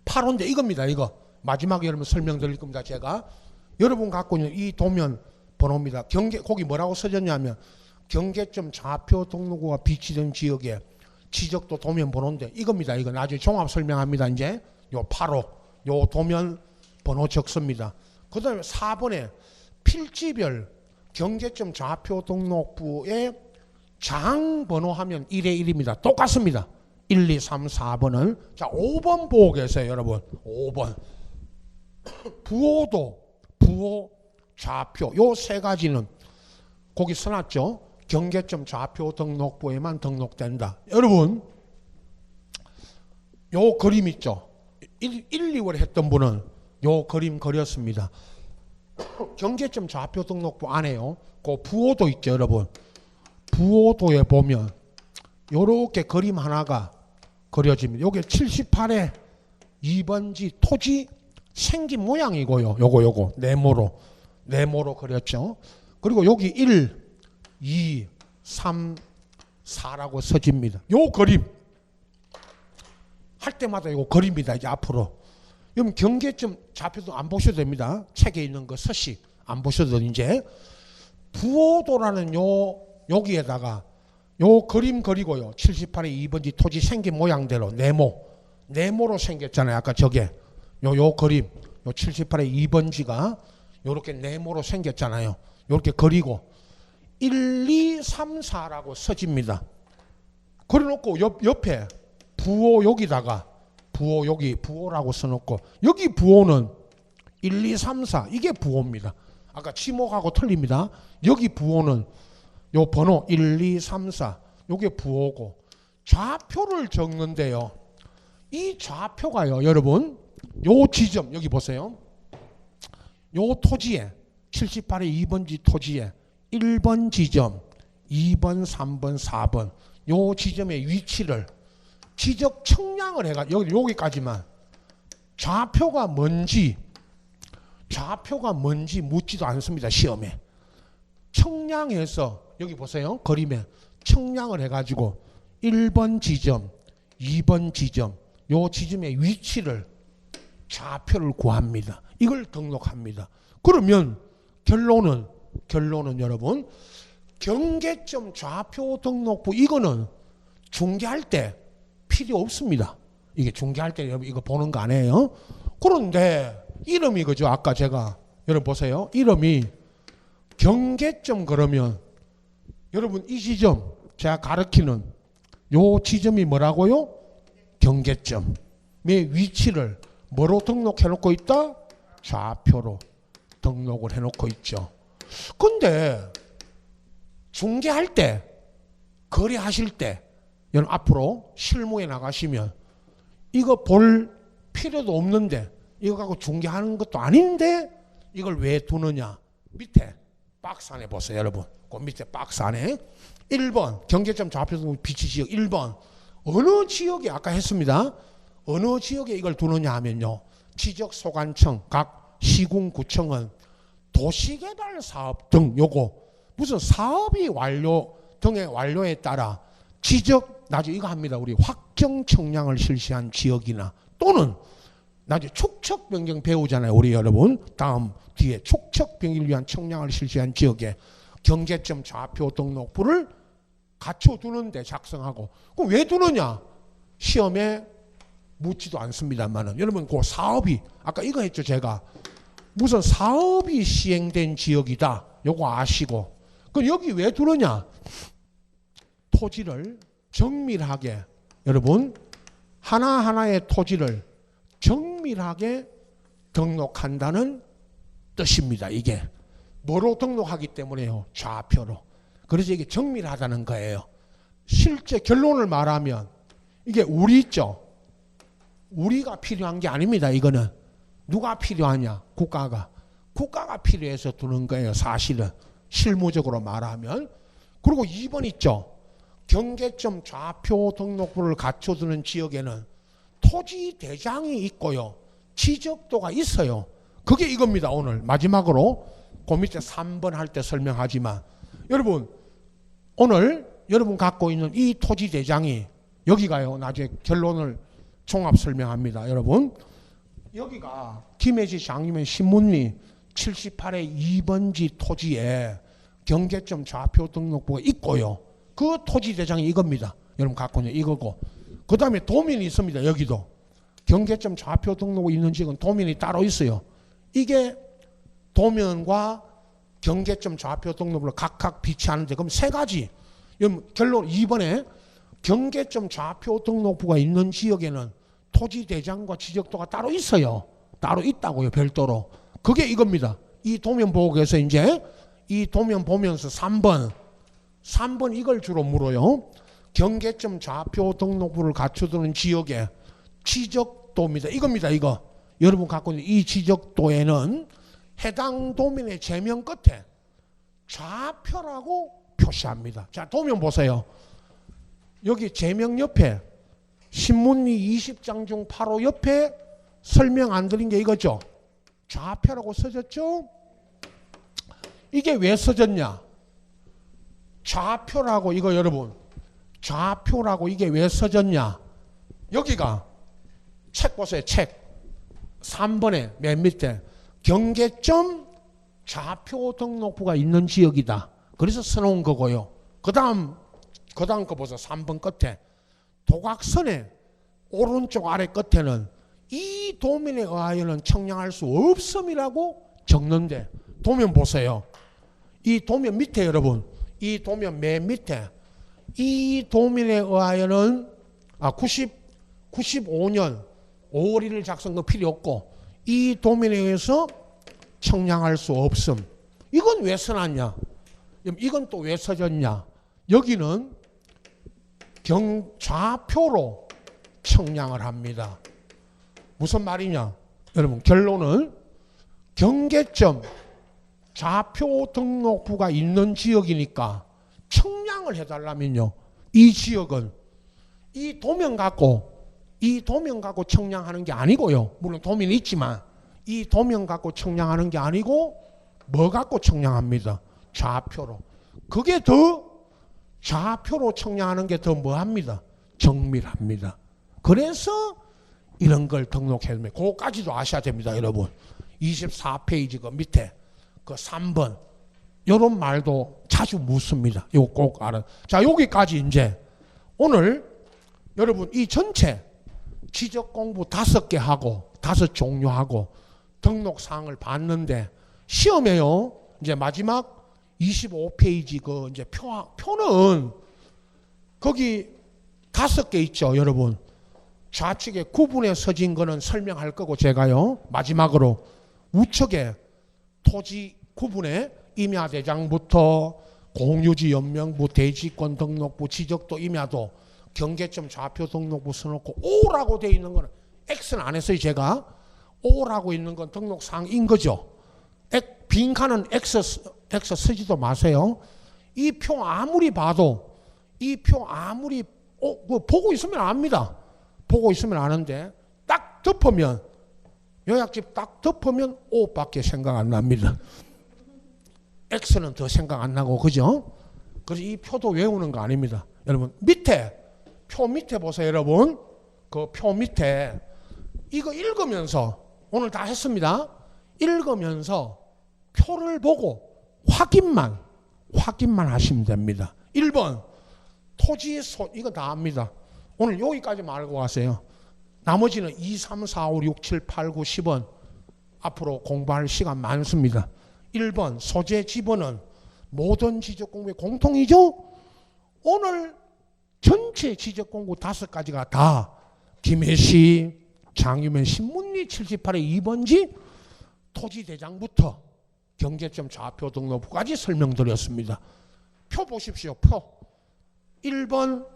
8호인데 이겁니다. 이거 마지막에 여러분 설명드릴 겁니다. 제가 여러분 갖고 있는 이 도면 번호입니다. 거기 뭐라고 써졌냐면 경계점 좌표 등록부가 비치된 지역에 지적도 도면 번호인데 이겁니다. 이거 나중에 종합 설명합니다. 이제 요 8호 요 도면 번호 적습니다. 그 다음에 4번에 필지별 경계점 좌표 등록부에 장 번호 하면 1에 1입니다. 똑같습니다. 1, 2, 3, 4번을. 자, 5번 보고 계세요, 여러분. 5번. 부호도, 부호, 좌표, 요 세 가지는 거기 써놨죠. 경계점 좌표 등록부에만 등록된다. 여러분, 요 그림 있죠. 1, 2월 했던 분은 요 그림 그렸습니다. 경계점 좌표 등록부 안에요, 그 부호도 있죠, 여러분. 부호도에 보면 요렇게 그림 하나가 그려집니다. 요게 78의 2번지 토지 생긴 모양이고요. 요거 네모로 그렸죠. 그리고 여기 1, 2, 3, 4라고 써집니다. 요 그림 할 때마다 요 그림이다. 이제 앞으로 그럼 경계점 좌표도 안 보셔도 됩니다. 책에 있는 거 서식 안 보셔도 이제 부호도라는 여기에다가 요 그림 그리고요, 78의 2번지 토지 생긴 모양대로 네모로 생겼잖아요. 아까 저게 요 그림, 요 78의 2번지가 요렇게 네모로 생겼잖아요. 요렇게 그리고 1, 2, 3, 4라고 써집니다. 그래놓고 옆에 부호 여기다가 부호 여기 부호라고 써놓고 여기 부호는 1, 2, 3, 4 이게 부호입니다. 아까 지목하고 틀립니다. 여기 부호는 요 번호 1, 2, 3, 4 요게 부호고, 좌표를 적는데요, 이 좌표가요 여러분 요 지점 여기 보세요. 요 토지에 78의 2번지 토지에 1번 지점 2번 3번 4번 요 지점의 위치를 지적 청량을 해가 여기까지만 좌표가 뭔지 묻지도 않습니다. 시험에 청량해서 여기 보세요. 그림에 청량을 해가지고 1번 지점 2번 지점 요 지점의 위치를 좌표를 구합니다. 이걸 등록합니다. 그러면 결론은 여러분 경계점 좌표 등록부 이거는 중개할 때 필요 없습니다. 이게 중개할 때 여러분 이거 보는 거 아니에요? 그런데 이름이 그죠? 아까 제가 여러분 보세요. 이름이 경계점 그러면 여러분 이 지점 제가 가르치는 요 지점이 뭐라고요? 경계점의 위치를 뭐로 등록해 놓고 있다? 좌표로 등록을 해 놓고 있죠. 근데 중개할 때 거래하실 때 여러분 앞으로 실무에 나가시면 이거 볼 필요도 없는데 이거 갖고 중개하는 것도 아닌데 이걸 왜 두느냐? 밑에 박스 안에 보세요, 여러분. 그 밑에 박스 안에 1번 경계점 좌표 비치 지역 1번 어느 지역에 아까 했습니다. 어느 지역에 이걸 두느냐 하면요, 지적소관청 각 시군구청은 도시개발사업 등 요거 무슨 사업이 완료 등의 완료에 따라 지적 나중에 이거 합니다. 우리 확정 청량을 실시한 지역이나 또는 나중에 촉척 변경 배우잖아요. 우리 여러분 다음 뒤에 촉척 변경을 위한 청량을 실시한 지역에 경계점 좌표 등록부를 갖춰두는데 작성하고. 그럼 왜 두느냐? 시험에 묻지도 않습니다만은 여러분 그 사업이 아까 이거 했죠. 제가 무슨 사업이 시행된 지역이다. 요거 아시고. 그럼 여기 왜 두느냐? 토지를 정밀하게 여러분 하나하나의 토지를 정밀하게 등록한다는 뜻입니다. 이게 뭐로 등록하기 때문에요? 좌표로. 그래서 이게 정밀하다는 거예요. 실제 결론을 말하면 이게 우리 있죠. 우리가 필요한 게 아닙니다. 이거는 누가 필요하냐? 국가가 필요해서 두는 거예요. 사실은 실무적으로 말하면. 그리고 2번 있죠. 경계점 좌표 등록부를 갖춰두는 지역에는 토지 대장이 있고요. 지적도가 있어요. 그게 이겁니다. 오늘 마지막으로 그 밑에 3번 할 때 설명하지만 여러분 오늘 여러분 갖고 있는 이 토지 대장이 여기가요. 나중에 결론을 종합 설명합니다. 여러분 여기가 김해시 장유면 신문리 78의 2번지 토지에 경계점 좌표 등록부가 있고요. 그 토지 대장이 이겁니다. 여러분 갖고 있는 이거고. 그 다음에 도면이 있습니다. 여기도 경계점 좌표 등록이 있는 지역은 도면이 따로 있어요. 이게 도면과 경계점 좌표 등록부를 각각 비치하는데 그럼 세 가지. 결론 2번에 경계점 좌표 등록부가 있는 지역에는 토지 대장과 지적도가 따로 있어요. 따로 있다고요. 별도로. 그게 이겁니다. 이 도면 보고에서 이제 이 도면 보면서 3번 이걸 주로 물어요. 경계점 좌표 등록부를 갖춰두는 지역의 지적도입니다. 이겁니다. 이거. 여러분 갖고 있는 이 지적도에는 해당 도면의 제명 끝에 좌표라고 표시합니다. 자, 도면 보세요. 여기 제명 옆에 신문리 20장 중 8호 옆에 설명 안 드린 게 이거죠. 좌표라고 써졌죠. 이게 왜 써졌냐? 좌표라고 이거 여러분 좌표라고 이게 왜 써졌냐? 여기가 책 보세요. 책 3번에 맨 밑에 경계점 좌표 등록부가 있는 지역이다. 그래서 써놓은 거고요. 그 다음 거 보세요. 3번 끝에 도각선의 오른쪽 아래 끝에는 이 도면에 의하여는 청량할 수 없음이라고 적는데 도면 보세요. 이 도면 밑에 여러분 이 도면 맨 밑에 이 도면에 의하여는 95년 5월 1일 작성도 필요 없고 이 도면에 의해서 청량할 수 없음. 이건 왜 써놨냐? 이건 또 왜 써졌냐? 여기는 좌표로 청량을 합니다. 무슨 말이냐? 여러분 결론은 경계점 좌표 등록부가 있는 지역이니까 청량을 해달라면요. 이 지역은 이 도면 갖고 청량하는 게 아니고요. 물론 도면이 있지만 이 도면 갖고 청량하는 게 아니고 뭐 갖고 청량합니다. 좌표로. 그게 더 좌표로 청량하는 게 더 뭐합니다. 정밀합니다. 그래서 이런 걸 등록해두면 그거까지도 아셔야 됩니다. 여러분 24페이지 그 밑에 그 3번 이런 말도 자주 묻습니다. 이거 꼭 알아. 자 여기까지 이제 오늘 여러분 이 전체 지적 공부 5개 하고 5종류 하고 등록사항을 봤는데 시험에요. 이제 마지막 25페이지 그 이제 표는 거기 5개 있죠, 여러분. 좌측에 구분에 서진 거는 설명할 거고 제가요. 마지막으로 우측에 토지 구분에 임야대장부터 공유지 연명부, 대지권 등록부, 지적도 임야도, 경계점 좌표 등록부 써놓고 O라고 되어 있는 거는 X는 안 했어요. 제가 O라고 있는 건 등록사항인 거죠. 빈칸은 X 쓰지도 마세요. 이 표 아무리 봐도 보고 있으면 압니다. 보고 있으면 아는데 딱 덮으면 요약집 딱 덮으면 O밖에 생각 안 납니다. X는 더 생각 안 나고 그죠? 그래서 이 표도 외우는 거 아닙니다. 여러분 표 밑에 보세요. 여러분 그 표 밑에 이거 읽으면서 오늘 다 했습니다. 읽으면서 표를 보고 확인만 하시면 됩니다. 1번 토지 이거 다 합니다. 오늘 여기까지 말고 가세요. 나머지는 2, 3, 4, 5, 6, 7, 8, 9, 10원 앞으로 공부할 시간 많습니다. 1번 소재 지번은 모든 지적공부의 공통이죠. 오늘 전체 지적공부 5가지가 다 김혜시, 장유면 신문리 78의 2번지 토지대장부터 경제점 좌표 등록부까지 설명드렸습니다. 표 보십시오. 표 1번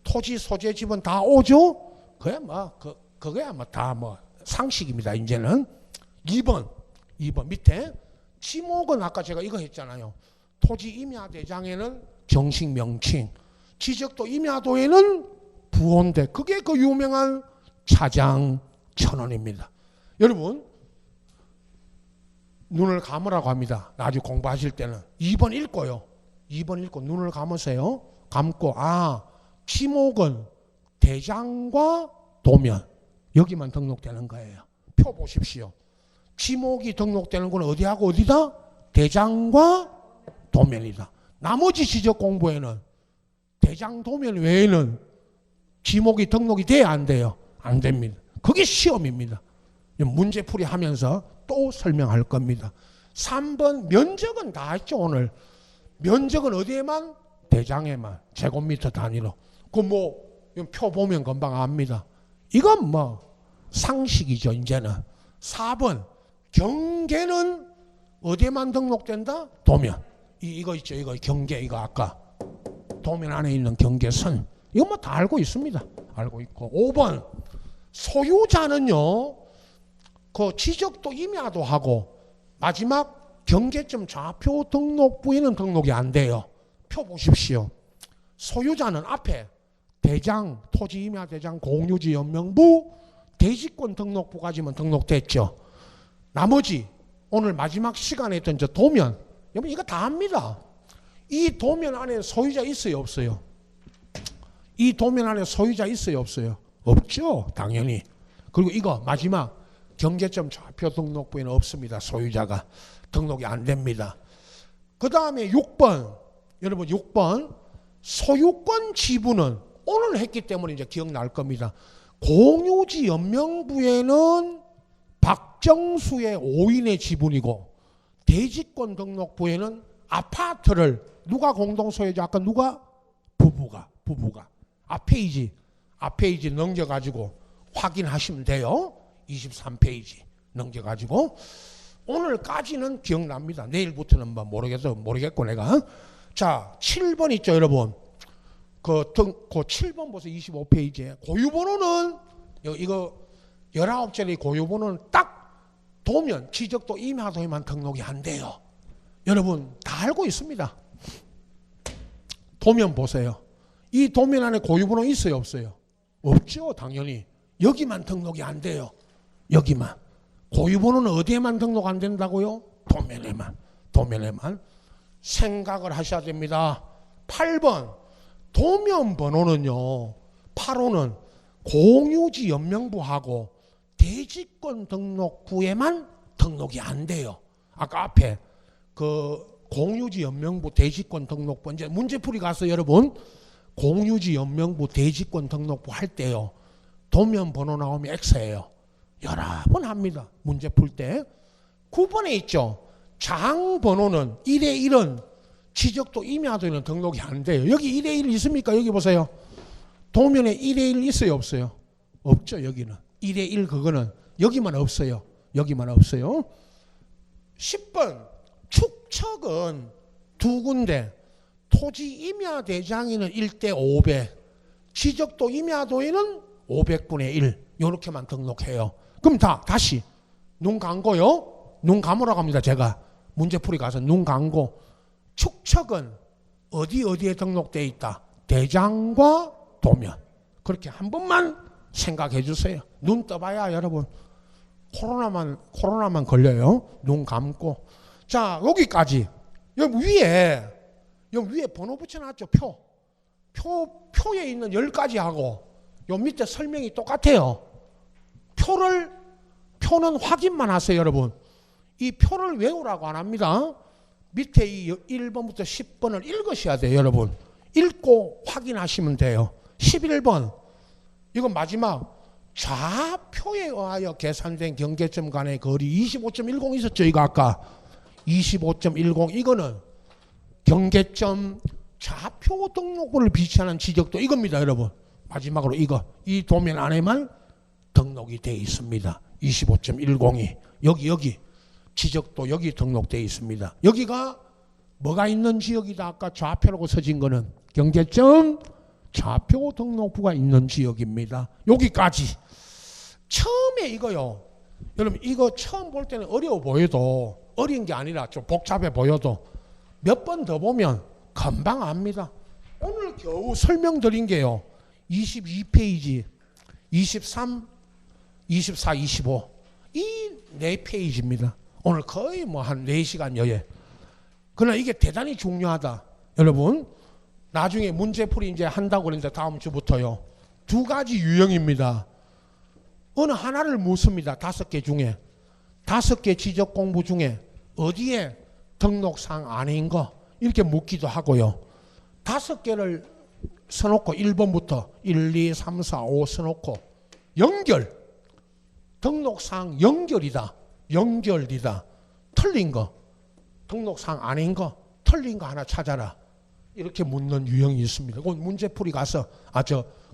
토지 소재 지번 다 오죠. 그거야 다 상식입니다. 이제는 2번 밑에 지목은 아까 제가 이거 했잖아요. 토지 임야대장에는 정식 명칭, 지적도 임야도에는 부호인데 그게 그 유명한 차장 천원입니다. 여러분 눈을 감으라고 합니다. 나중에 공부하실 때는 2번 읽고요. 2번 읽고 눈을 감으세요. 감고 지목은 대장과 도면 여기만 등록되는 거예요. 표 보십시오. 지목이 등록되는 건 어디하고 어디다? 대장과 도면이다. 나머지 지적 공부에는 대장 도면 외에는 지목이 등록이 돼야 안 돼요? 안 됩니다. 그게 시험입니다. 문제풀이 하면서 또 설명할 겁니다. 3번 면적은 다 했죠. 오늘 면적은 어디에만? 대장에만 제곱미터 단위로. 표 보면 금방 압니다. 이건 상식이죠. 이제는 4번 경계는 어디에만 등록된다? 도면. 이거 있죠. 이거 경계. 이거 아까 도면 안에 있는 경계선. 이거 다 알고 있습니다. 알고 있고. 5번 소유자는요. 그 지적도 임야도 하고 마지막 경계점 좌표 등록부에는 등록이 안 돼요. 표 보십시오. 소유자는 앞에 대장, 토지 임야 대장, 공유지 연명부, 대지권 등록부까지만 등록됐죠. 나머지 오늘 마지막 시간에 했던 저 도면, 여러분 이거 다 합니다. 이 도면 안에 소유자 있어요, 없어요? 이 도면 안에 소유자 있어요, 없어요? 없죠, 당연히. 그리고 이거 마지막 경계점 좌표 등록부에는 없습니다. 소유자가 등록이 안 됩니다. 그 다음에 6번, 여러분 6번 소유권 지분은 오늘 했기 때문에 이제 기억날 겁니다. 공유지 연명부에는 박정수의 5인의 지분이고 대지권 등록부에는 아파트를 누가 공동소유자? 아까 누가? 부부가 앞페이지 넘겨가지고 확인하시면 돼요. 23페이지 넘겨가지고 오늘까지는 기억납니다. 내일부터는 모르겠고 내가. 자 7번 있죠 여러분. 그 7번 보세요. 25페이지에 고유번호는 이거 19자리 고유번호는 딱 도면 지적도 임야도에만 등록이 안 돼요. 여러분 다 알고 있습니다. 도면 보세요. 이 도면 안에 고유번호 있어요 없어요? 없죠 당연히. 여기만 등록이 안 돼요. 여기만. 고유번호는 어디에만 등록 안 된다고요? 도면에만. 생각을 하셔야 됩니다. 8번 도면 번호는요. 8호는 공유지 연명부하고 대지권 등록부에만 등록이 안 돼요. 아까 앞에 그 공유지 연명부 대지권 등록부 이제 문제풀이 가서 여러분 공유지 연명부 대지권 등록부 할 때요. 도면 번호 나오면 X예요. 여러 번 합니다. 문제 풀 때. 9번에 있죠. 장 번호는 1의 1은 지적도 임야도에는 등록이 안 돼요. 여기 1의 1 있습니까? 여기 보세요. 도면에 1의 1 있어요 없어요? 없죠 여기는. 1의 1 그거는 여기만 없어요. 여기만 없어요. 10번 축척은 두 군데 토지 임야대장에는 1대 500 지적도 임야도에는 500분의 1 이렇게만 등록해요. 그럼 다시 눈 감고요. 눈 감으라고 합니다. 제가 문제풀이 가서 눈 감고 축척은 어디에 등록되어 있다. 대장과 도면. 그렇게 한 번만 생각해 주세요. 눈 떠봐야 여러분 코로나만 걸려요. 눈 감고. 자 여기까지. 여기 위에 번호 붙여놨죠. 표에 있는 10가지하고 요 밑에 설명이 똑같아요. 표는 확인만 하세요 여러분. 이 표를 외우라고 안 합니다. 밑에 이 1번부터 10번을 읽으셔야 돼요, 여러분. 읽고 확인하시면 돼요. 11번. 이건 마지막. 좌표에 의하여 계산된 경계점 간의 거리 25.10 있었죠, 이거 아까. 25.10 이거는 경계점 좌표 등록부를 비치하는 지적도 이겁니다, 여러분. 마지막으로 이거. 이 도면 안에만 등록이 되어 있습니다. 25.10이. 여기. 지적도 여기 등록되어 있습니다. 여기가 뭐가 있는 지역이다. 아까 좌표라고 써진 거는 경계점 좌표 등록부가 있는 지역입니다. 여기까지. 처음에 이거요. 여러분 이거 처음 볼 때는 어려워 보여도 어려운 게 아니라 좀 복잡해 보여도 몇 번 더 보면 금방 압니다. 오늘 겨우 설명드린 게요. 22페이지, 23, 24, 25 이 4페이지입니다. 오늘 거의 뭐 한 4시간 여에. 그러나 이게 대단히 중요하다. 여러분 나중에 문제풀이 이제 한다고 그랬는데 다음 주부터요. 2가지 유형입니다. 어느 하나를 묻습니다. 5개 중에. 5개 지적 공부 중에 어디에 등록사항 아닌 거 이렇게 묻기도 하고요. 5개를 써놓고 1번부터 1, 2, 3, 4, 5 써놓고 연결. 등록사항 연결이다. 연결이다. 틀린 거. 등록사항 아닌 거. 틀린 거 하나 찾아라. 이렇게 묻는 유형이 있습니다. 그건 문제풀이 가서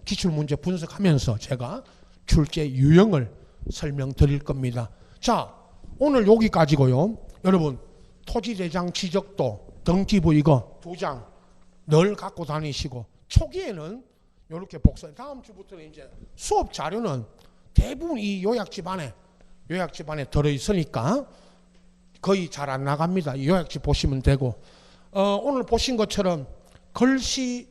기출문제 분석하면서 제가 출제 유형을 설명드릴 겁니다. 자, 오늘 여기까지고요. 여러분 토지대장 지적도 등기부 이거 2장 늘 갖고 다니시고 초기에는 이렇게 복사. 다음 주부터는 이제 수업 자료는 대부분 이 요약집 안에 들어있으니까 거의 잘 안 나갑니다. 이 요약집 보시면 되고 오늘 보신 것처럼 글씨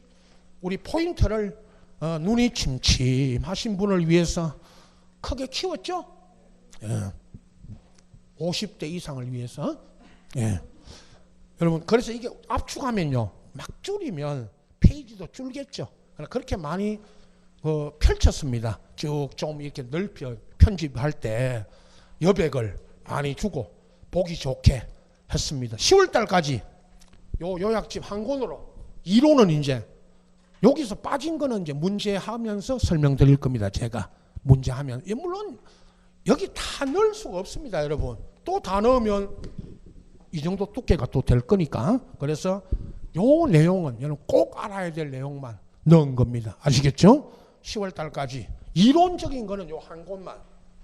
우리 포인트를 눈이 침침하신 분을 위해서 크게 키웠죠? 예. 50대 이상을 위해서. 예. 여러분 그래서 이게 압축하면요 막 줄이면 페이지도 줄겠죠. 그렇게 많이 펼쳤습니다. 쭉 좀 이렇게 넓혀 편집할 때 여백을 많이 주고 보기 좋게 했습니다. 10월 달까지 요약집 한 권으로 이론은 이제 여기서 빠진 거는 이제 문제하면서 설명드릴 겁니다. 제가 문제하면 물론 여기 다 넣을 수가 없습니다, 여러분. 또 다 넣으면 이 정도 두께가 또 될 거니까. 그래서 요 내용은 여러분 꼭 알아야 될 내용만 넣은 겁니다. 아시겠죠? 10월 달까지 이론적인 거는 요 한 권만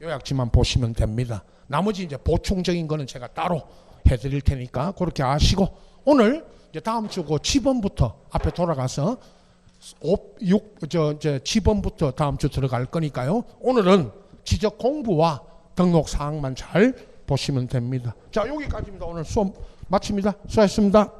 요약지만 보시면 됩니다. 나머지 이제 보충적인 거는 제가 따로 해드릴 테니까 그렇게 아시고 오늘 이제 다음 주 그 지번부터 앞에 돌아가서 10번부터 다음 주 들어갈 거니까요. 오늘은 지적 공부와 등록 사항만 잘 보시면 됩니다. 자, 여기까지입니다. 오늘 수업 마칩니다. 수고하셨습니다.